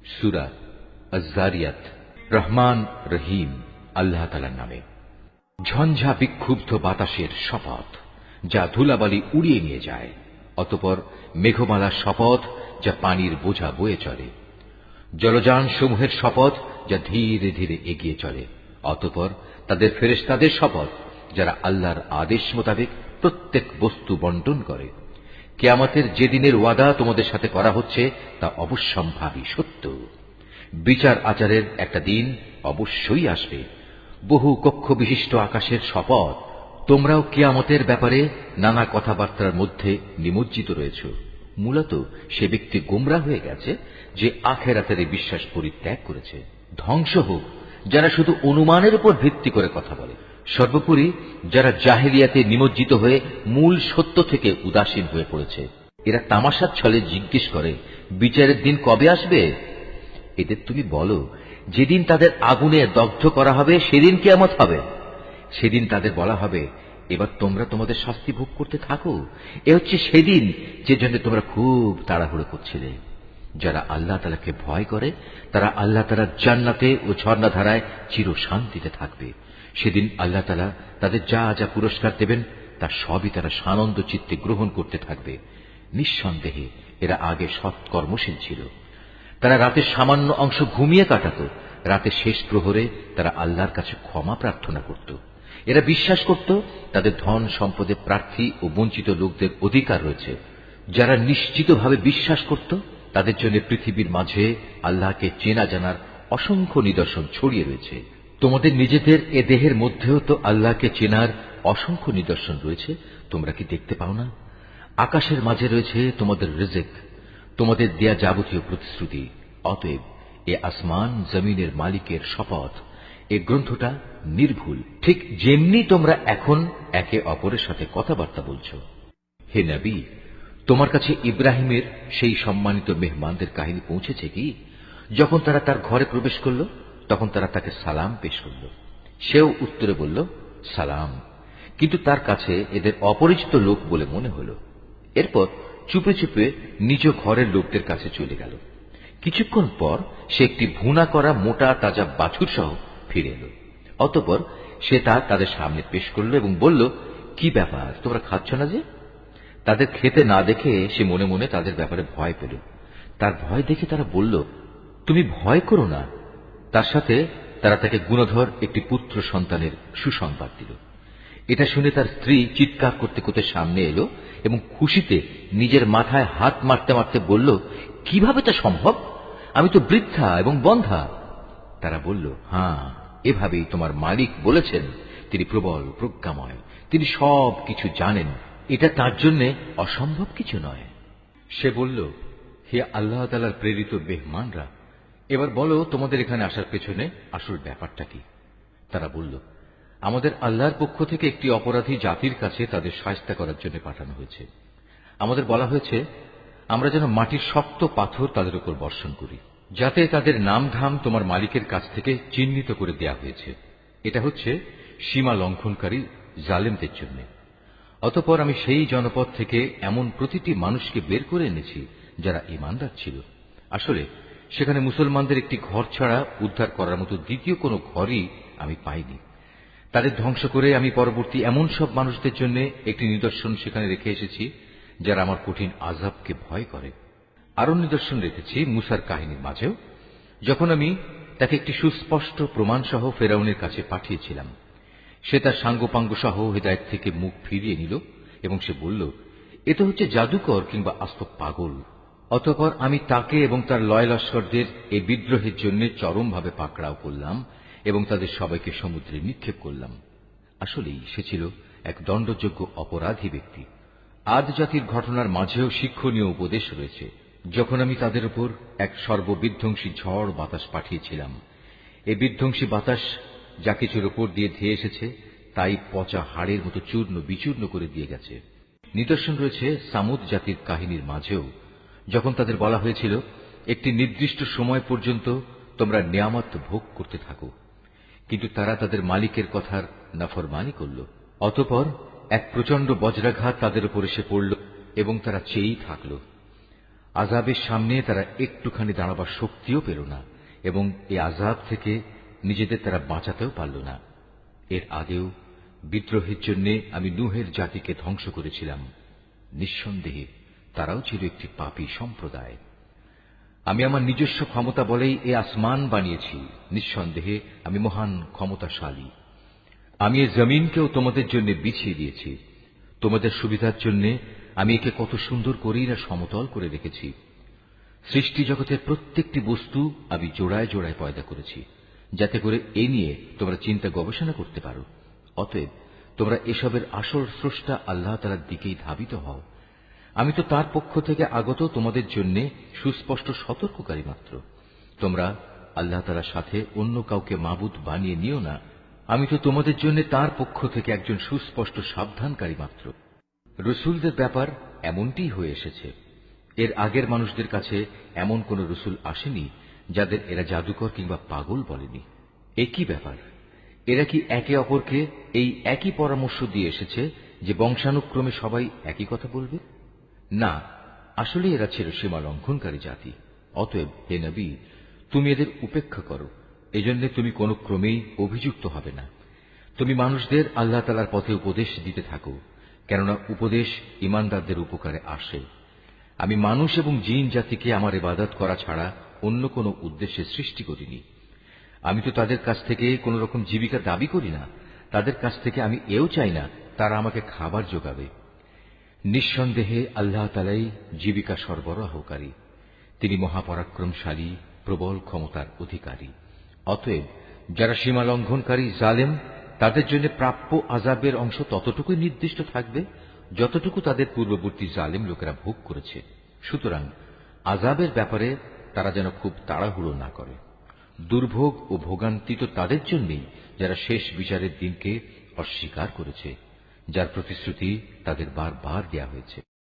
সূরা আয-যারিয়াত। রহমান রহিম আল্লাহ তাআলার নামে। ঝঞ্ঝা বিক্ষুব্ধ বাতাসের শপথ, যা ধুলাবালি উড়িয়ে নিয়ে যায়। অতঃপর মেঘমালার শপথ, যা পানির বোঝা বয়ে চলে। জলযান সমূহের শপথ, যা ধীরে ধীরে এগিয়ে চলে। অতঃপর তাদের ফেরেশতাদের শপথ, যারা আল্লাহর আদেশ মোতাবেক প্রত্যেক বস্তু বন্টন করে। কিয়ামতের যে দিনের ওয়াদা তোমাদের সাথে করা হচ্ছে তা অবশ্যম্ভাবী সত্য। বিচার আচারের একটা দিন অবশ্যই আসবে। বহু কক্ষ বিশিষ্ট আকাশের শপথ, তোমরাও কিয়ামতের ব্যাপারে নানা কথাবার্তার মধ্যে নিমজ্জিত রয়েছ। মূলত সে ব্যক্তি গোমরা হয়ে গেছে যে আখিরাতের বিশ্বাস পরিত্যাগ করেছে। ধ্বংস হোক যারা শুধু অনুমানের উপর ভিত্তি করে কথা বলে। সর্বোপরি যারা জাহেলিয়াতে নিমজ্জিত হয়ে মূল সত্য থেকে উদাসীন হয়ে পড়েছে। এরা তামাশার ছলে জিজ্ঞেস করে, বিচারের দিন কবে আসবে? এদের তুমি বলো, যেদিন তাদের আগুনে দগ্ধ করা হবে সেদিন কিয়ামত হবে। সেদিন তাদের বলা হবে, এবার তোমরা তোমাদের শাস্তি ভোগ করতে থাকো। এ হচ্ছে সেদিন যে জন্য তোমরা খুব তাড়াহুড়ো করছিলে। যারা আল্লাহ তাআলাকে ভয় করে তারা আল্লাহ তাআলার জান্নাতে ও ঝর্ণাধারায় চির শান্তিতে থাকবে। সেদিন আল্লাহ তাআলা তাদের যা যা পুরস্কার দেবেন তা সবই তারা সানন্দ চিত্তে গ্রহণ করতে থাকবে। নিঃসন্দেহে এরা আগে সৎকর্মশীল ছিল। তারা রাতের সামান্য অংশ ঘুমিয়ে কাটাত। রাতের শেষ প্রহরে তারা আল্লাহর কাছে ক্ষমা প্রার্থনা করত। এরা বিশ্বাস করত তাদের ধন সম্পদে প্রার্থী ও বঞ্চিত লোকদের অধিকার রয়েছে। যারা নিশ্চিতভাবে বিশ্বাস করত তাদের জন্য পৃথিবীর মাঝে আল্লাহকে চেনা জানার অসংখ্য নিদর্শন ছড়িয়ে রয়েছে। তোমাদের নিজেদের এ দেহের মধ্যেও তো আল্লাহকে চেনার অসংখ্য নিদর্শন রয়েছে, তোমরা কি দেখতে পাও না? আকাশের মাঝে রয়েছে তোমাদের রিজিক, তোমাদের দেয়া যাবতীয় প্রতিশ্রুতি। অতএব এ আসমান জমিনের মালিকের শপথ, এ গ্রন্থটা নির্ভুল, ঠিক যেমনি তোমরা এখন একে অপরের সাথে কথাবার্তা বলছ। হে নবী, তোমার কাছে ইব্রাহিমের সেই সম্মানিত মেহমানদের কাহিনী পৌঁছেছে কি? যখন তারা তার ঘরে প্রবেশ করল তখন তারা তাকে সালাম পেশ করল। সেও উত্তরে বলল, সালাম। কিন্তু তার কাছে এদের অপরিচিত লোক বলে মনে হল। এরপর চুপে চুপে নিজ ঘরের লোকদের কাছে চলে গেল। কিছুক্ষণ পর সে একটি ভুনা করা মোটা তাজা বাছুর সহ ফিরে এলো। অতঃপর সে তা তাদের সামনে পেশ করল এবং বলল, কি ব্যাপার, তোমরা খাচ্ছ না যে? তাদের খেতে না দেখে সে মনে মনে তাদের ব্যাপারে ভয় পেল। তার ভয় দেখে তারা বলল, তুমি ভয় করো না। তার সাথে তারা তাকে গুণধর একটি পুত্র সন্তানের সুসংবাদ দিল। এটা শুনে তার স্ত্রী চিৎকার করতে করতে সামনে এলো এবং খুশিতে নিজের মাথায় হাত মারতে মারতে বলল, কিভাবে তা সম্ভব? আমি তো বৃদ্ধা এবং বন্ধ্যা। তারা বলল, হ্যাঁ, এভাবেই তোমার মালিক বলেছেন। তিনি প্রবল প্রজ্ঞাময়, তিনি সব কিছু জানেন। এটা তার জন্য অসম্ভব কিছু নয়। সে বলল, হে আল্লাহ তাআলার প্রেরিত মেহমানরা, এবার বলো তোমাদের এখানে আসার পেছনে আসল ব্যাপারটা কি? তারা বলল, আমাদের আল্লাহর পক্ষ থেকে একটি অপরাধী জাতির কাছে তাদের শায়েস্তা করার জন্য পাঠানো হয়েছে। আমাদের বলা হয়েছে আমরা যেন মাটির শক্ত পাথর তাদের উপর বর্ষণ করি, যাতে তাদের নামধাম তোমার মালিকের কাছ থেকে চিহ্নিত করে দেয়া হয়েছে। এটা হচ্ছে সীমা লঙ্ঘনকারী জালেমদের জন্য। অতঃপর আমি সেই জনপদ থেকে এমন প্রতিটি মানুষকে বের করে এনেছি যারা ঈমানদার ছিল। আসলে সেখানে মুসলমানদের একটি ঘর ছাড়া উদ্ধার করার মতো দ্বিতীয় কোনো ঘরই আমি পাইনি। তাদের ধ্বংস করে আমি পরবর্তী এমন সব মানুষদের জন্য একটি নিদর্শন সেখানে রেখে এসেছি যারা আমার কঠিন আযাবকে ভয় করে। আরো নিদর্শন রেখেছি মুসার কাহিনীর মাঝেও, যখন আমি তাকে একটি সুস্পষ্ট প্রমাণ সহ ফেরাউনের কাছে পাঠিয়েছিলাম। সে তার সাঙ্গপাঙ্গ সহ হেদায়েত থেকে মুখ ফিরিয়ে নিল এবং সে বলল, এ তো হচ্ছে জাদুকর কিংবা আস্ত পাগল। অতঃপর আমি তাকে এবং তার লয় লস্করদের এই বিদ্রোহের জন্য চরমভাবে পাকড়াও করলাম এবং তাদের সবাইকে সমুদ্রে নিক্ষেপ করলাম। আসলেই সে ছিল এক দণ্ডযোগ্য অপরাধী ব্যক্তি। আদ জাতির ঘটনার মাঝেও শিক্ষণীয় উপদেশ রয়েছে। যখন আমি তাদের উপর এক সর্ববিধ্বংসী ঝড় বাতাস পাঠিয়েছিলাম, এই বিধ্বংসী বাতাস যা কিছুর উপর দিয়ে ধেয়ে এসেছে তাই পচা হাড়ের মতো চূর্ণ বিচূর্ণ করে দিয়ে গেছে। নিদর্শন রয়েছে সামুদ জাতির কাহিনীর মাঝেও, যখন তাদের বলা হয়েছিল একটি নির্দিষ্ট সময় পর্যন্ত তোমরা নিয়ামত ভোগ করতে থাকো, কিন্তু তারা তাদের মালিকের কথার নাফরমানি করল। অতঃপর এক প্রচন্ড বজ্রাঘাত তাদের উপর এসে পড়ল এবং তারা চেয়েই থাকল। আযাবের সামনে তারা একটুখানি দাঁড়াবার শক্তিও পেল না এবং এই আযাব থেকে নিজেদের তারা বাঁচাতেও পারল না। এর আগেও বিদ্রোহের জন্য আমি নূহের জাতিকে ধ্বংস করেছিলাম। নিঃসন্দেহে তারাও ছিল একটি পাপী সম্প্রদায়। আমি আমার নিজস্ব ক্ষমতা বলেই এ আসমান বানিয়েছি। নিঃসন্দেহে আমি মহান ক্ষমতাশালী। আমি এ জমিনকেও তোমাদের জন্য বিছিয়ে দিয়েছি। তোমাদের সুবিধার জন্য আমি একে কত সুন্দর করেই না সমতল করে রেখেছি। সৃষ্টি জগতের প্রত্যেকটি বস্তু আমি জোড়ায় জোড়ায় পয়দা করেছি, যাতে করে এ নিয়ে তোমরা চিন্তা গবেষণা করতে পারো। অতএব তোমরা এসবের আসল স্রষ্টা আল্লাহ তাআলার দিকেই ধাবিত হও। আমি তো তার পক্ষ থেকে আগত তোমাদের জন্য সুস্পষ্ট সতর্ককারী মাত্র। তোমরা আল্লাহ তাআলার সাথে অন্য কাউকে মাবুদ বানিয়ে নিও না। আমি তো তোমাদের জন্য তার পক্ষ থেকে একজন সুস্পষ্ট সাবধানকারী মাত্র। রসুলদের ব্যাপার এমনটিই হয়ে এসেছে। এর আগের মানুষদের কাছে এমন কোন রসুল আসেনি যাদের এরা জাদুকর কিংবা পাগল বলেনি। একই ব্যাপার, এরা কি একে অপরকে এই একই পরামর্শ দিয়ে এসেছে যে বংশানুক্রমে সবাই একই কথা বলবে? না, আসলে এরা ছিল সীমা লঙ্ঘনকারী জাতি। অতএব হে নবী, তুমি এদের উপেক্ষা করো। এজন্য তুমি কোন ক্রমেই অভিযুক্ত হবে না। তুমি মানুষদের আল্লাহ তাআলার পথে উপদেশ দিতে থাকো, কেননা উপদেশ ঈমানদারদের উপকারে আসে। আমি মানুষ এবং জিন জাতিকে আমার ইবাদত করা ছাড়া অন্য কোন উদ্দেশ্যে সৃষ্টি করিনি। আমি তো তাদের কাছ থেকে কোন রকম জীবিকা দাবি করি না। তাদের কাছ থেকে আমি এও চাই না তারা আমাকে খাবার যোগাবে। নিঃসন্দেহে আল্লাহ তাআলাই জীবিকা সরবরাহকারী। তিনি মহাপরাক্রমশালী, প্রবল ক্ষমতার অধিকারী। অতএব যারা সীমা লঙ্ঘনকারী জালেম, তাদের জন্য প্রাপ্য আযাবের অংশ ততটুকুই নির্দিষ্ট থাকবে যতটুকু তাদের পূর্ববর্তী জালেম লোকেরা ভোগ করেছে। সুতরাং আযাবের ব্যাপারে তারা যেন খুব তাড়াহুড়ো না করে। দুর্ভোগ ও ভোগান্তি তো তাদের জন্যই যারা শেষ বিচারের দিনকে অস্বীকার করেছে, যার প্রতিশ্রুতি তাদের বারবার দেয়া হয়েছে।